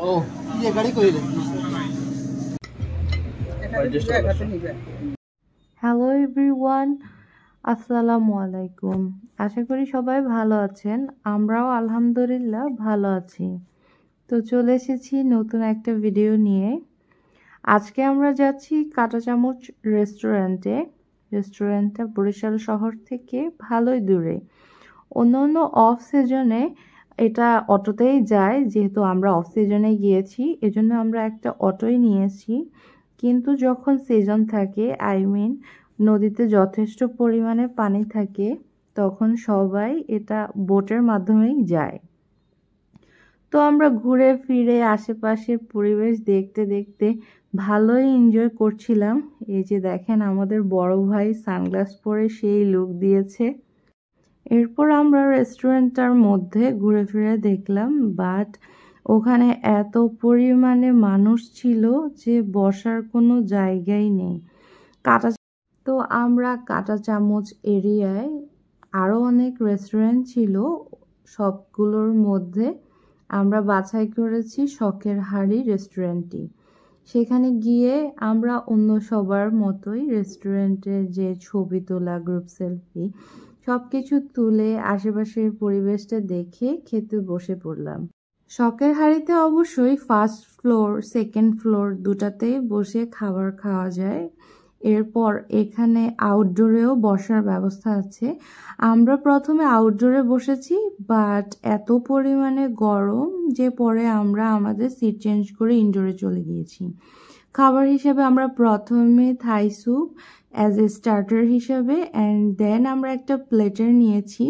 ও ये गाड़ी कोई হ্যালো এভরিওয়ান, আসসালামু আলাইকুম। আশা করি সবাই ভালো আছেন। আমরাও আলহামদুলিল্লাহ ভালো আছি। তো চলে এসেছি নতুন একটা ভিডিও নিয়ে। আজকে আমরা যাচ্ছি কাঁটা চামচ রেস্টুরেন্টটা বরিশাল শহর থেকে ভালোই দূরে। অন্য অফ সিজনে এটা অটোতেই যায়, যেহেতু আমরা অফ সিজনে গিয়েছি এজন্য আমরা একটা অটোই নিয়েছি। কিন্তু যখন সিজন থাকে, নদীতে যথেষ্ট পরিমাণে পানি থাকে, তখন সবাই এটা বোটের মাধ্যমেই যায়। তো আমরা ঘুরে ফিরে আশেপাশের পরিবেশ দেখতে দেখতে ভালোই এনজয় করছিলাম। এই যে দেখেন, আমাদের বড় ভাই সানগ্লাস পরে সেই লুক দিয়েছে। এরপর আমরা রেস্টুরেন্টটার মধ্যে ঘুরে ফিরে দেখলাম, বাট ওখানে এত পরিমাণে মানুষ ছিল যে বসার কোনো জায়গাই নেই। তো আমরা কাঁটা চামচ এরিয়ায় আরও অনেক রেস্টুরেন্ট ছিল, সবগুলোর মধ্যে আমরা বাছাই করেছি শখের হাড়ি রেস্টুরেন্টটি। সেখানে গিয়ে আমরা অন্য সবার মতোই রেস্টুরেন্টে যে ছবি তোলা, গ্রুপ সেলফি সব কিছু তুলে আশেপাশের পরিবেশটা দেখে খেতে বসে পড়লাম। শখের হাড়িতে অবশ্যই ফার্স্ট ফ্লোর, সেকেন্ড ফ্লোর দুটাতেই বসে খাবার খাওয়া যায়। এরপর এখানে আউটডোরেও বসার ব্যবস্থা আছে। আমরা প্রথমে আউটডোরে বসেছি, বাট এত পরিমাণে গরম যে পরে আমরা আমাদের সিট চেঞ্জ করে ইনডোরে চলে গিয়েছি। খাবার হিসেবে আমরা প্রথমে Thai soup as a starter হিসাবে, অ্যান্ড দেন আমরা একটা প্লেটার নিয়েছি।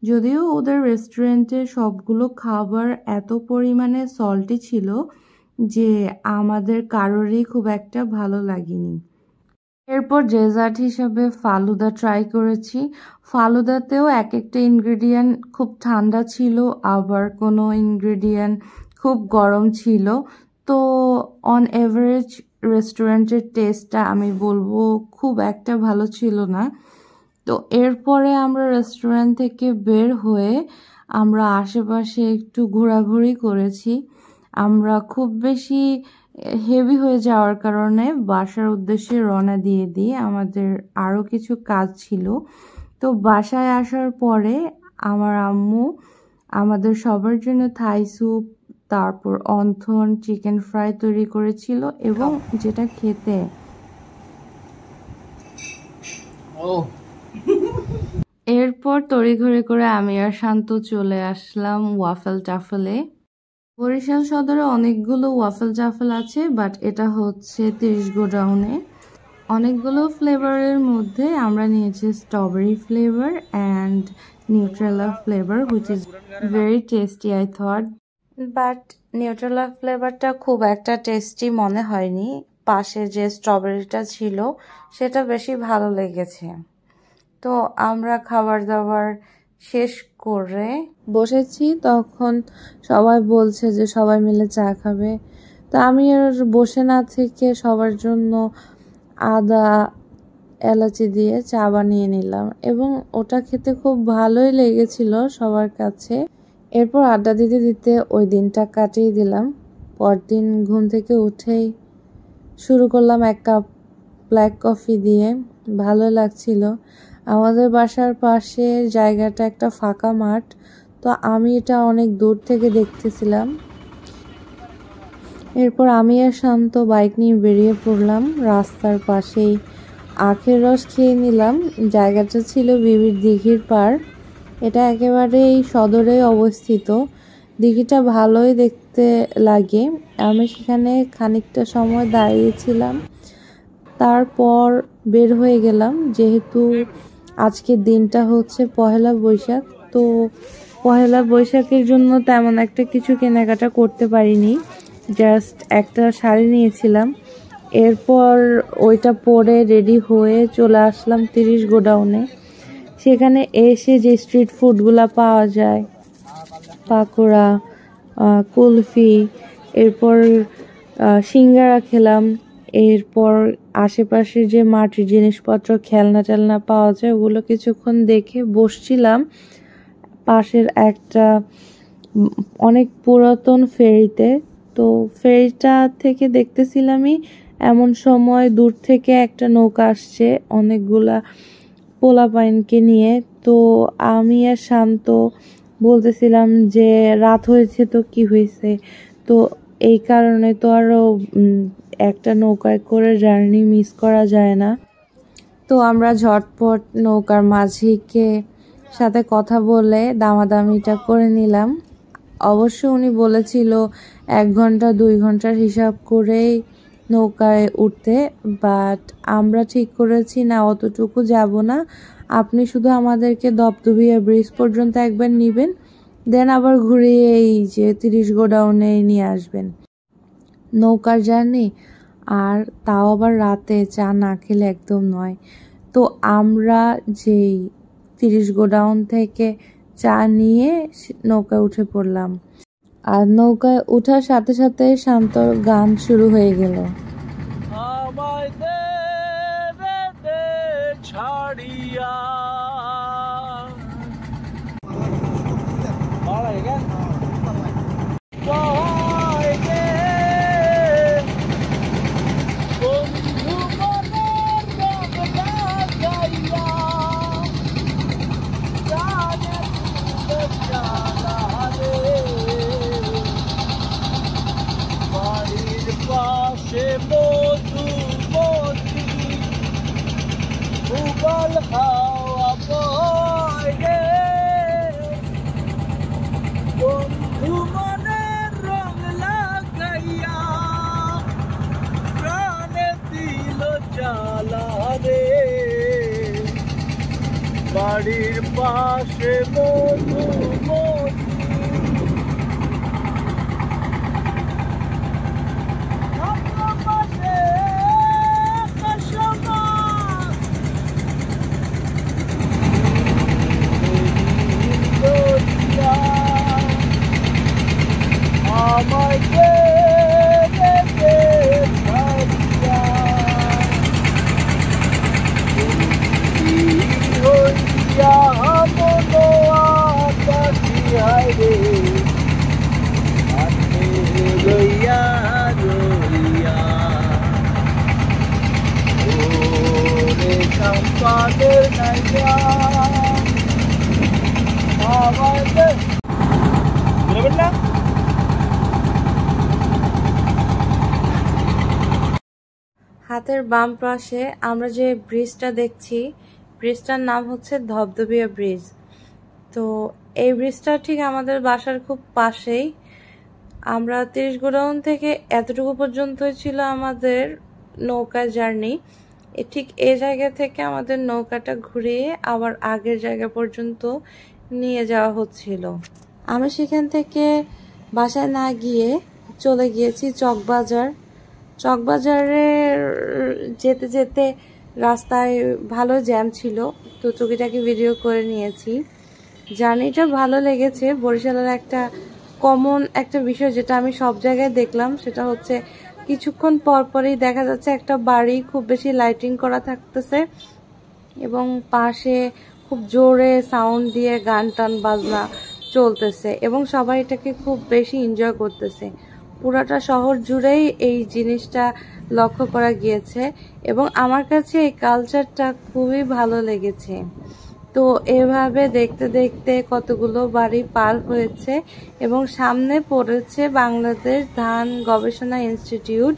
যদিও ওদের রেস্টুরেন্টে সবগুলো খাবার এত পরিমাণে সল্টি ছিল যে আমাদের কারোরই খুব একটা ভালো লাগেনি। এরপর ডেজার্ট হিসাবে ফালুদা ট্রাই করেছি। ফালুদাতেও এক একটা ইনগ্রেডিয়েন্ট খুব ঠান্ডা ছিল, আবার কোনো ইনগ্রেডিয়েন্ট খুব গরম ছিল। তো অন এভারেজ রেস্টুরেন্টের টেস্টটা আমি বলবো খুব একটা ভালো ছিল না। তো এরপরে আমরা রেস্টুরেন্ট থেকে বের হয়ে আমরা আশেপাশে একটু ঘোরাঘুরি করেছি। আমরা খুব বেশি হেভি হয়ে যাওয়ার কারণে বাসার উদ্দেশ্যে রওনা দিয়ে দিই। আমাদের আরও কিছু কাজ ছিল। তো বাসায় আসার পরে আমার আম্মু আমাদের সবার জন্য থাই স্যুপ, তারপর অন্থন, চিকেন ফ্রাই তৈরি করেছিল, এবং যেটা খেতে এরপর তড়িঘড়ি করে আমি আর শান্ত চলে আসলাম ওয়াফেল টাফেলে। বরিশাল সদরে অনেকগুলো ওয়াফেল টাফেল আছে, বাট এটা হচ্ছে 30 গোডাউনে। অনেকগুলো ফ্লেভারের মধ্যে আমরা নিয়েছি strawberry flavour and Nutrela flavour, which is very tasty I thought. But Nutrela ফ্লেভারটা খুব একটা টেস্টি মনে হয়নি। পাশে যে স্ট্রবেরিটা ছিল সেটা বেশি ভালো লেগেছে। তো আমরা খাবার দাবার শেষ করে বসেছি, তখন সবাই বলছে যে সবাই মিলে চা খাবে। তো আমি আর বসে না থেকে সবার জন্য আদা এলাচি দিয়ে চা বানিয়ে নিলাম, এবং ওটা খেতে খুব ভালোই লেগেছিল সবার কাছে। এরপর আড্ডা দিতে দিতে ওই দিনটা কাটিয়ে দিলাম। পরদিন ঘুম থেকে উঠেই শুরু করলাম 1 কাপ ব্ল্যাক কফি দিয়ে। ভালো লাগছিল। আমাদের বাসার পাশে জায়গাটা একটা ফাঁকা মাঠ, তো আমি এটা অনেক দূর থেকে দেখতেছিলাম। এরপর আমি আর শান্ত বাইক নিয়ে বেরিয়ে পড়লাম। রাস্তার পাশেই আখের রস খেয়ে নিলাম। জায়গাটা ছিল বিবির দিঘির পার। এটা একেবারেই সদরে অবস্থিত। দিঘিটা ভালোই দেখতে লাগে। আমি সেখানে খানিকটা সময় দাঁড়িয়েছিলাম, তারপর বের হয়ে গেলাম। যেহেতু আজকের দিনটা হচ্ছে পহেলা বৈশাখ, তো পহেলা বৈশাখের জন্য তেমন একটা কিছু কেনাকাটা করতে পারিনি, জাস্ট একটা শাড়ি নিয়েছিলাম। এরপর ওইটা পরে রেডি হয়ে চলে আসলাম 30 গোডাউনে। সেখানে এসে যে স্ট্রিট ফুডগুলো পাওয়া যায়, পাকোড়া, কুলফি, এরপর সিঙ্গারা খেলাম। এরপর আশেপাশে যে মাটির জিনিসপত্র, খেলনা টেলনা পাওয়া যায়, ওগুলো কিছুক্ষণ দেখে বসছিলাম। পাশের একটা অনেক পুরাতন ফেরিতে। তো ফেরিটা থেকে দেখতেছিলামই এমন সময় দূর থেকে একটা নৌকা আসছে অনেকগুলা পোলাপাইনকে নিয়ে। তো আমি আর শান্ত বলতেছিলাম যে রাত হয়েছে তো কি হয়েছে, তো এই কারণে তো আরও একটা নৌকায় করে জার্নি মিস করা যায় না। তো আমরা ঝটপট নৌকার মাঝিকে সাথে কথা বলে দামাদামিটা করে নিলাম। অবশ্য উনি বলেছিল 1 ঘন্টা 2 ঘন্টার হিসাব করেই নৌকায় উঠতে, বাট আমরা ঠিক করেছি না অতটুকু যাব না, আপনি শুধু আমাদেরকে দপদপিয়া ব্রিজ পর্যন্ত একবার নিবেন, দেন আবার ঘুরিয়ে এই যে 30 গোডাউনে নিয়ে আসবেন। নৌকার জার্নি আর তাও আবার রাতে চা না খেলে একদম নয়। তো আমরা যেই 30 গোডাউন থেকে চা নিয়ে নৌকায় উঠে পড়লাম, আর নৌকায় ওঠার সাথে সাথে শান্তর গান শুরু হয়ে গেল। ছাড়িয়া বাড়ির পাশে হাতের বাম পাশে আমরা যে ব্রিজটা দেখছি, ব্রিজটার নাম হচ্ছে ধবধবিয়া ব্রিজ। তো এই ব্রিজটা ঠিক আমাদের বাসার খুব পাশেই। আমরা 30 গোডাউন থেকে এতটুকু পর্যন্তই ছিল আমাদের নৌকা জার্নি। ঠিক এই জায়গা থেকে আমাদের নৌকাটা ঘুরিয়ে আবার আগের জায়গা পর্যন্ত নিয়ে যাওয়া হচ্ছিল। আমি সেখান থেকে বাসায় না গিয়ে চলে গিয়েছি চকবাজার। চকবাজারে যেতে যেতে রাস্তায় ভালো জ্যাম ছিল, তো টুকিটাকি ভিডিও করে নিয়েছি। জার্নিটা ভালো লেগেছে। বরিশালের একটা কমন একটা বিষয় যেটা আমি সব জায়গায় দেখলাম, সেটা হচ্ছে কিছুক্ষণ পরপরই দেখা যাচ্ছে একটা বাড়ি খুব বেশি লাইটিং করা থাকতেছে এবং পাশে খুব জোরে সাউন্ড দিয়ে গান টান বাজনা চলতেছে এবং সবাই এটাকে খুব বেশি এনজয় করতেছে। পুরাটা শহর জুড়েই এই জিনিসটা লক্ষ্য করা গিয়েছে এবং আমার কাছে এই কালচারটা খুবই ভালো লেগেছে। তো এভাবে দেখতে দেখতে কতগুলো বাড়ি পার হয়েছে এবং সামনে পড়েছে বাংলাদেশ ধান গবেষণা ইনস্টিটিউট,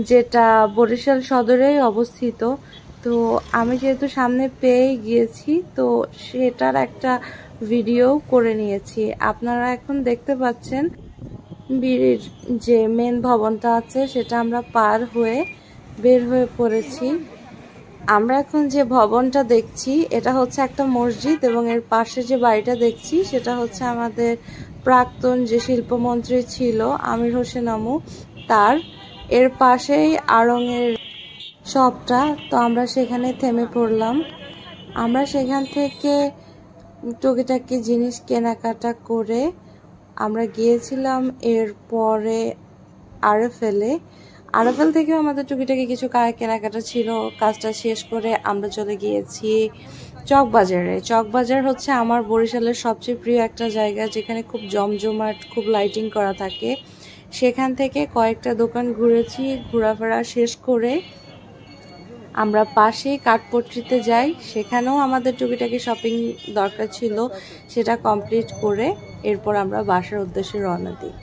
যেটা বরিশাল সদরেই অবস্থিত। তো আমি যেহেতু সামনে পেয়ে গিয়েছি, তো সেটার একটা ভিডিও করে নিয়েছি। আপনারা এখন দেখতে পাচ্ছেন বিড়ির যে মেন ভবনটা আছে সেটা আমরা পার হয়ে বের হয়ে পড়েছি। আমরা এখন যে ভবনটা দেখছি এটা হচ্ছে একটা মসজিদ এবং এর পাশে যে বাড়িটা দেখছি সেটা হচ্ছে আমাদের প্রাক্তন যে শিল্পমন্ত্রী ছিল আমির হোসেন আমু, তার এর পাশেই আড়ংয়ের শপটা। তো আমরা সেখানে থেমে পড়লাম। আমরা সেখান থেকে টুকিটাকি জিনিস কেনাকাটা করে আমরা গিয়েছিলাম এরপরে আরএফএল থেকেও আমাদের টুকিটাকি কিছু কেনাকাটা ছিল। কাজটা শেষ করে আমরা চলে গিয়েছি চকবাজার হচ্ছে আমার বরিশালের সবচেয়ে প্রিয় একটা জায়গা, যেখানে খুব জমজমাট, খুব লাইটিং করা থাকে। সেখান থেকে কয়েকটা দোকান ঘুরেছি, ঘোরাফেরা শেষ করে আমরা পাশেই কাঠপট্টিতে যাই। সেখানেও আমাদের টুকিটাকি শপিং দরকার ছিল, সেটা কমপ্লিট করে এরপর আমরা বাসার উদ্দেশ্যে রওনা দিই।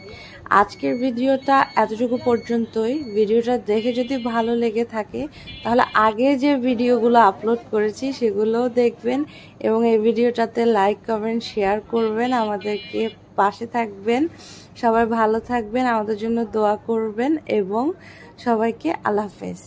আজকের ভিডিওটা এতটুকু পর্যন্তই। ভিডিওটা দেখে যদি ভালো লেগে থাকে তাহলে আগে যে ভিডিওগুলো আপলোড করেছি সেগুলোও দেখবেন এবং এই ভিডিওটাতে লাইক কমেন্ট শেয়ার করবেন, আমাদেরকে পাশে থাকবেন। সবাই ভালো থাকবেন, আমাদের জন্য দোয়া করবেন এবং সবাইকে আল্লাহ হাফেজ।